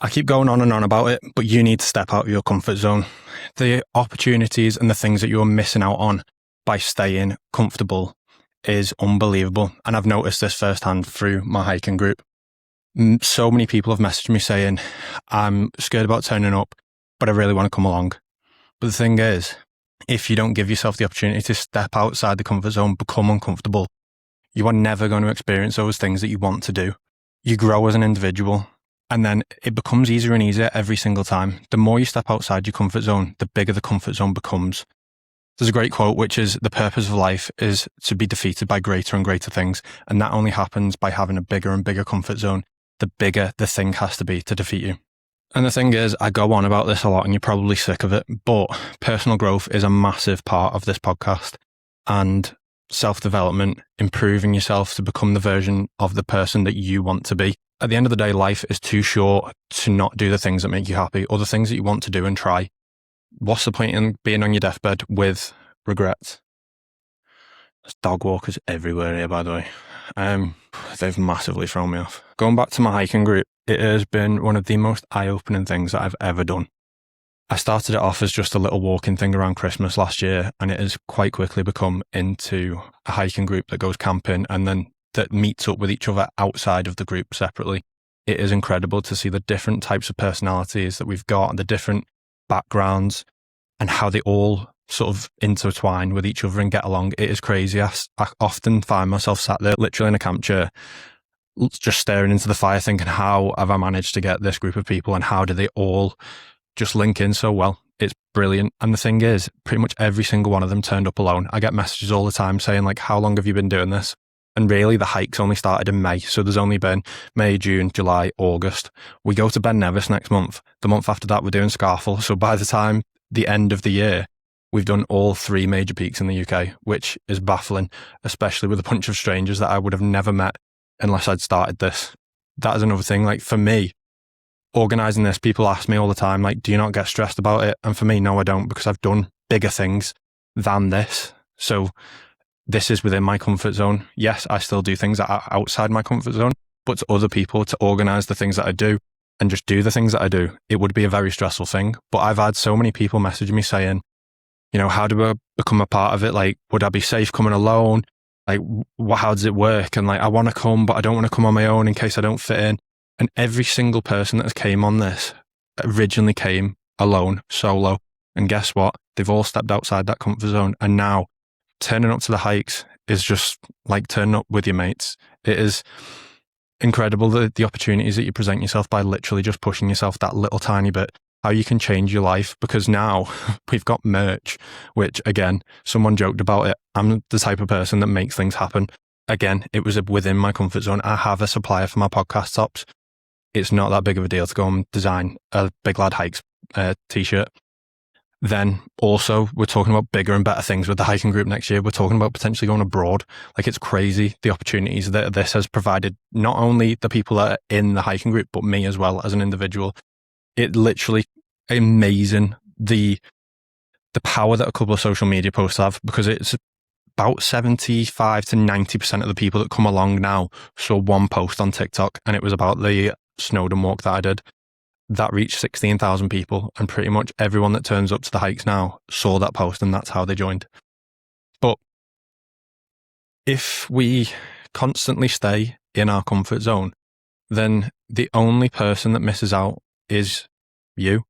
I keep going on and on about it, but you need to step out of your comfort zone. The opportunities and the things that you're missing out on by staying comfortable is unbelievable. And I've noticed this firsthand through my hiking group. So many people have messaged me saying, I'm scared about turning up, but I really want to come along. But the thing is, if you don't give yourself the opportunity to step outside the comfort zone, become uncomfortable, you are never going to experience those things that you want to do. You grow as an individual, and then it becomes easier and easier every single time. The more you step outside your comfort zone, the bigger the comfort zone becomes. There's a great quote, which is, the purpose of life is to be defeated by greater and greater things. And that only happens by having a bigger and bigger comfort zone. The bigger the thing has to be to defeat you. And the thing is, I go on about this a lot and you're probably sick of it, but personal growth is a massive part of this podcast, and self-development, improving yourself to become the version of the person that you want to be. At the end of the day, life is too short to not do the things that make you happy or the things that you want to do and try. What's the point in being on your deathbed with regrets? There's dog walkers everywhere here, by the way. They've massively thrown me off. Going back to my hiking group, it has been one of the most eye-opening things that I've ever done. I started it off as just a little walking thing around Christmas last year, and it has quite quickly become into a hiking group that goes camping and then that meets up with each other outside of the group separately. It is incredible to see the different types of personalities that we've got and the different backgrounds and how they all sort of intertwine with each other and get along. It is crazy. I often find myself sat there literally in a camp chair, just staring into the fire thinking, how have I managed to get this group of people and how do they all just link in so well? It's brilliant. And the thing is, pretty much every single one of them turned up alone. I get messages all the time saying like, how long have you been doing this? And really the hikes only started in May. So there's only been May, June, July, August. We go to Ben Nevis next month. The month after that, we're doing Scarfell. So by the time the end of the year, we've done all 3 major peaks in the UK, which is baffling, especially with a bunch of strangers that I would have never met unless I'd started this. That is another thing. Like for me, organising this, people ask me all the time, like, do you not get stressed about it? And for me, no, I don't, because I've done bigger things than this. So this is within my comfort zone. Yes, I still do things that are outside my comfort zone, but to other people to organise the things that I do and just do the things that I do, it would be a very stressful thing. But I've had so many people message me saying, you know, how do I become a part of it? Like, would I be safe coming alone? Like, how does it work? And like, I want to come, but I don't want to come on my own in case I don't fit in. And every single person that has came on this originally came alone, solo. And guess what? They've all stepped outside that comfort zone. And now turning up to the hikes is just like turning up with your mates. It is incredible the opportunities that you present yourself by literally just pushing yourself that little tiny bit, how you can change your life. Because now we've got merch, which again, someone joked about it. I'm the type of person that makes things happen. Again, it was within my comfort zone. I have a supplier for my podcast tops. It's not that big of a deal to go and design a Big Lad Hikes t-shirt. Then also we're talking about bigger and better things with the hiking group next year. We're talking about potentially going abroad. Like, it's crazy the opportunities that this has provided, not only the people that are in the hiking group, but me as well as an individual. It literally amazing the power that a couple of social media posts have, because it's about 75 to 90% of the people that come along now saw one post on TikTok, and it was about the Snowdon walk that I did. That reached 16,000 people, and pretty much everyone that turns up to the hikes now saw that post, and that's how they joined. But if we constantly stay in our comfort zone, then the only person that misses out is you,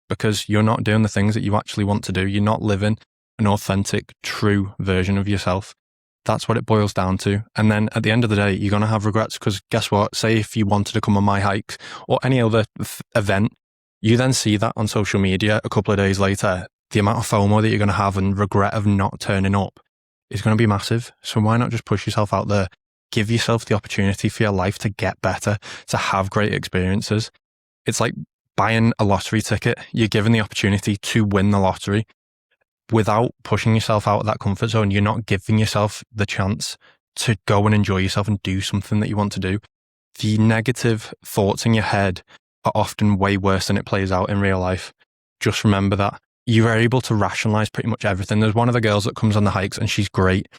because you're not doing the things that you actually want to do. You're not living an authentic, true version of yourself. That's what it boils down to. And then at the end of the day, you're going to have regrets, because guess what? Say if you wanted to come on my hikes or any other event, you then see that on social media a couple of days later, the amount of FOMO that you're going to have and regret of not turning up is going to be massive. So why not just push yourself out there? Give yourself the opportunity for your life to get better, to have great experiences. It's like buying a lottery ticket. You're given the opportunity to win the lottery. Without pushing yourself out of that comfort zone, you're not giving yourself the chance to go and enjoy yourself and do something that you want to do. The negative thoughts in your head are often way worse than it plays out in real life. Just remember that. You are able to rationalize pretty much everything. There's one of the girls that comes on the hikes and she's great,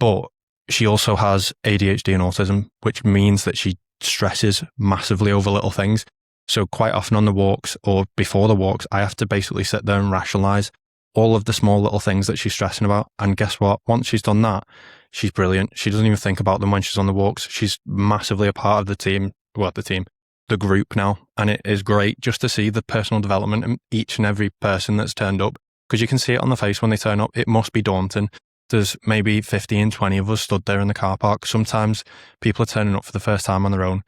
but she also has ADHD and autism, which means that she stresses massively over little things. So quite often on the walks or before the walks, I have to basically sit there and rationalize all of the small little things that she's stressing about. And guess what? Once she's done that, she's brilliant. She doesn't even think about them when she's on the walks. She's massively a part of the team, the group now. And it is great just to see the personal development in each and every person that's turned up, because you can see it on the face when they turn up. It must be daunting. There's maybe 15, 20 of us stood there in the car park. Sometimes people are turning up for the first time on their own.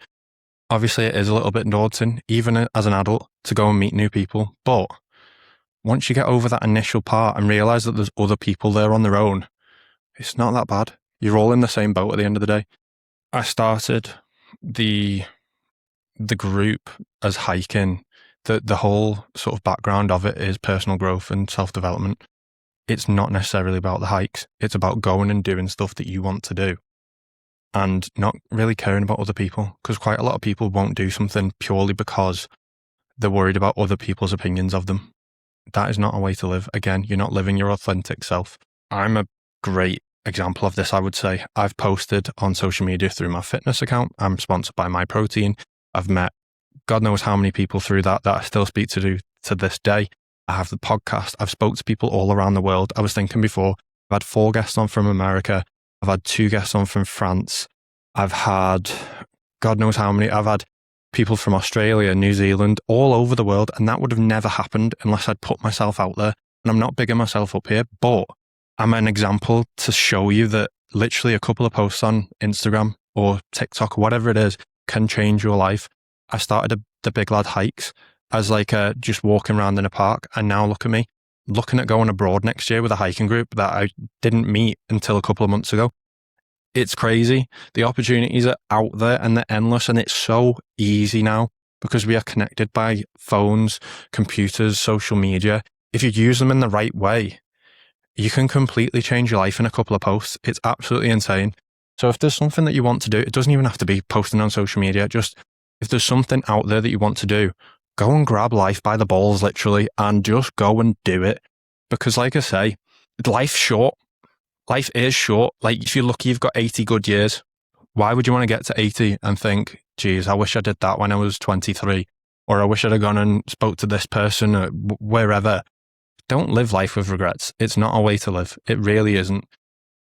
Obviously, it is a little bit daunting, even as an adult, to go and meet new people. But once you get over that initial part and realize that there's other people there on their own, it's not that bad. You're all in the same boat at the end of the day. I started the group as hiking. The whole sort of background of it is personal growth and self-development. It's not necessarily about the hikes. It's about going and doing stuff that you want to do and not really caring about other people, because quite a lot of people won't do something purely because they're worried about other people's opinions of them. That is not a way to live. Again, you're not living your authentic self. I'm a great example of this, I would say. I've posted on social media through my fitness account. I'm sponsored by My Protein. I've met God knows how many people through that I still speak to this day. I have the podcast. I've spoke to people all around the world. I was thinking before, I've had 4 guests on from America. I've had 2 guests on from France. I've had God knows how many. I've had people from Australia, New Zealand, all over the world. And that would have never happened unless I'd put myself out there. And I'm not bigging myself up here, but I'm an example to show you that literally a couple of posts on Instagram or TikTok, whatever it is, can change your life. I started the Big Lad hikes as just walking around in a park. And now look at me, looking at going abroad next year with a hiking group that I didn't meet until a couple of months ago. It's crazy. The opportunities are out there and they're endless, and it's so easy now because we are connected by phones, computers, social media. If you use them in the right way, you can completely change your life in a couple of posts. It's absolutely insane. So if there's something that you want to do, it doesn't even have to be posting on social media. Just if there's something out there that you want to do, go and grab life by the balls, literally, and just go and do it. Because like I say, life's short. Life is short. Like, if you're lucky, you've got 80 good years. Why would you want to get to 80 and think, geez, I wish I did that when I was 23, or I wish I'd have gone and spoke to this person or wherever. Don't live life with regrets. It's not a way to live. It really isn't.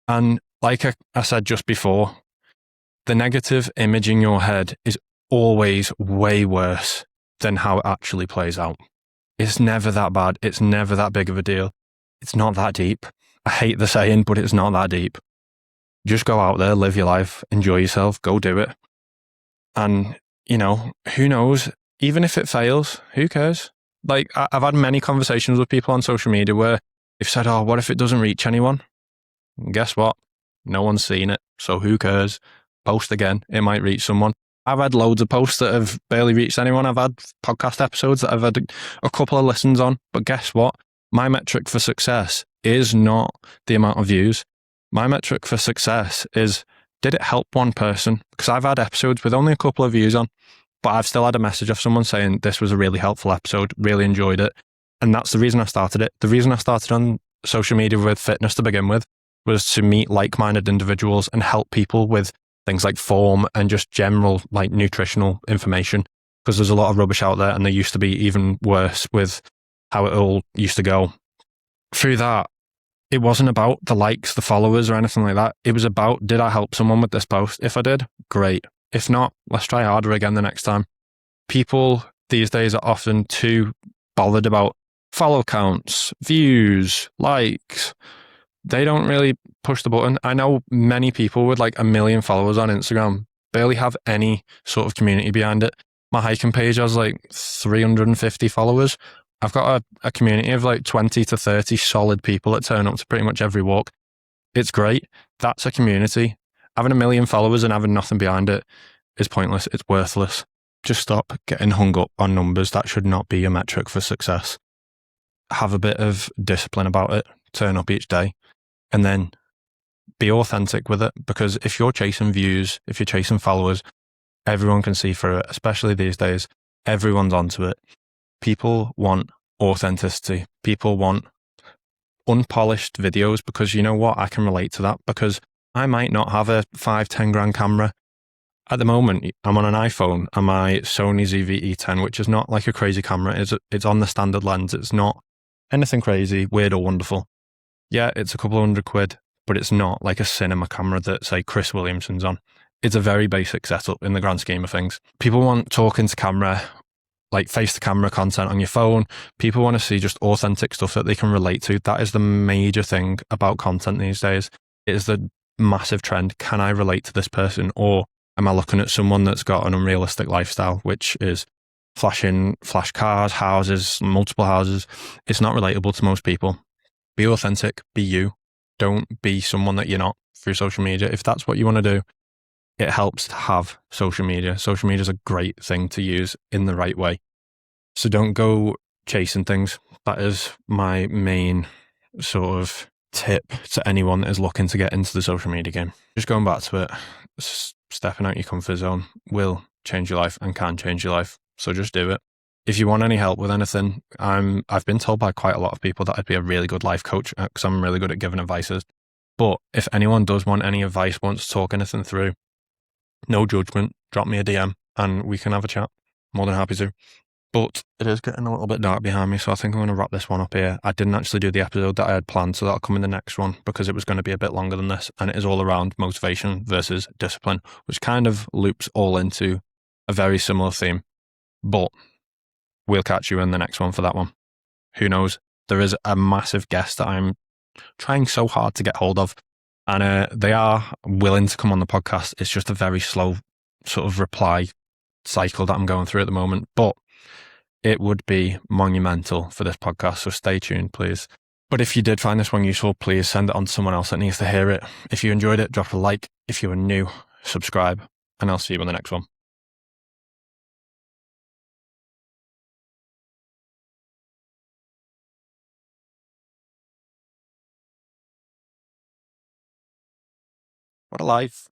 And like I said just before, the negative image in your head is always way worse than how it actually plays out. It's never that bad. It's never that big of a deal. It's not that deep. I hate the saying, but it's not that deep. Just go out there, live your life, enjoy yourself, go do it. And, who knows? Even if it fails, who cares? Like, I've had many conversations with people on social media where they've said, oh, what if it doesn't reach anyone? And guess what? No one's seen it. So who cares? Post again. It might reach someone. I've had loads of posts that have barely reached anyone. I've had podcast episodes that I've had a couple of listens on. But guess what? My metric for success is not the amount of views. My metric for success is, did it help one person? Because I've had episodes with only a couple of views on, but I've still had a message of someone saying this was a really helpful episode, really enjoyed it. And that's the reason I started it. The reason I started on social media with fitness to begin with was to meet like-minded individuals and help people with things like form and just general nutritional information, because there's a lot of rubbish out there, and there used to be even worse with how it all used to go. Through that, it wasn't about the likes, the followers or anything like that. It was about, did I help someone with this post? If I did, great. If not, let's try harder again the next time. People these days are often too bothered about follow counts, views, likes. They don't really push the button. I know many people with 1 million followers on Instagram barely have any sort of community behind it. My hiking page has 350 followers. I've got a community of 20 to 30 solid people that turn up to pretty much every walk. It's great. That's a community. Having 1 million followers and having nothing behind it is pointless. It's worthless. Just stop getting hung up on numbers. That should not be a metric for success. Have a bit of discipline about it. Turn up each day. And then be authentic with it, because if you're chasing views, if you're chasing followers, everyone can see through it, especially these days. Everyone's onto it. People want authenticity. People want unpolished videos, because you know what? I can relate to that, because I might not have a 5-10 grand camera. At the moment, I'm on an iPhone and my Sony ZV-E10, which is not like a crazy camera. It's on the standard lens. It's not anything crazy, weird or wonderful. Yeah, it's a couple of £100, but it's not like a cinema camera that, say, Chris Williamson's on. It's a very basic setup in the grand scheme of things. People want talking to camera, like face to camera content on your phone. People want to see just authentic stuff that they can relate to. That is the major thing about content these days. It is the massive trend. Can I relate to this person? Or am I looking at someone that's got an unrealistic lifestyle, which is flashing flash cars, houses, multiple houses? It's not relatable to most people. Be authentic, be you. Don't be someone that you're not through social media. If that's what you want to do, it helps to have social media. Social media is a great thing to use in the right way. So don't go chasing things. That is my main sort of tip to anyone that is looking to get into the social media game. Just going back to it, stepping out your comfort zone will change your life and can change your life. So just do it. If you want any help with anything, I've been told by quite a lot of people that I'd be a really good life coach because I'm really good at giving advices. But if anyone does want any advice, wants to talk anything through, no judgment, drop me a DM and we can have a chat. More than happy to. But it is getting a little bit dark behind me, so I think I'm going to wrap this one up here. I didn't actually do the episode that I had planned, so that'll come in the next one because it was going to be a bit longer than this, and it is all around motivation versus discipline, which kind of loops all into a very similar theme. But we'll catch you in the next one for that one. Who knows? There is a massive guest that I'm trying so hard to get hold of, and they are willing to come on the podcast. It's just a very slow sort of reply cycle that I'm going through at the moment, but it would be monumental for this podcast, so stay tuned, please. But if you did find this one useful, please send it on to someone else that needs to hear it. If you enjoyed it, drop a like. If you are new, subscribe, and I'll see you on the next one. What a life.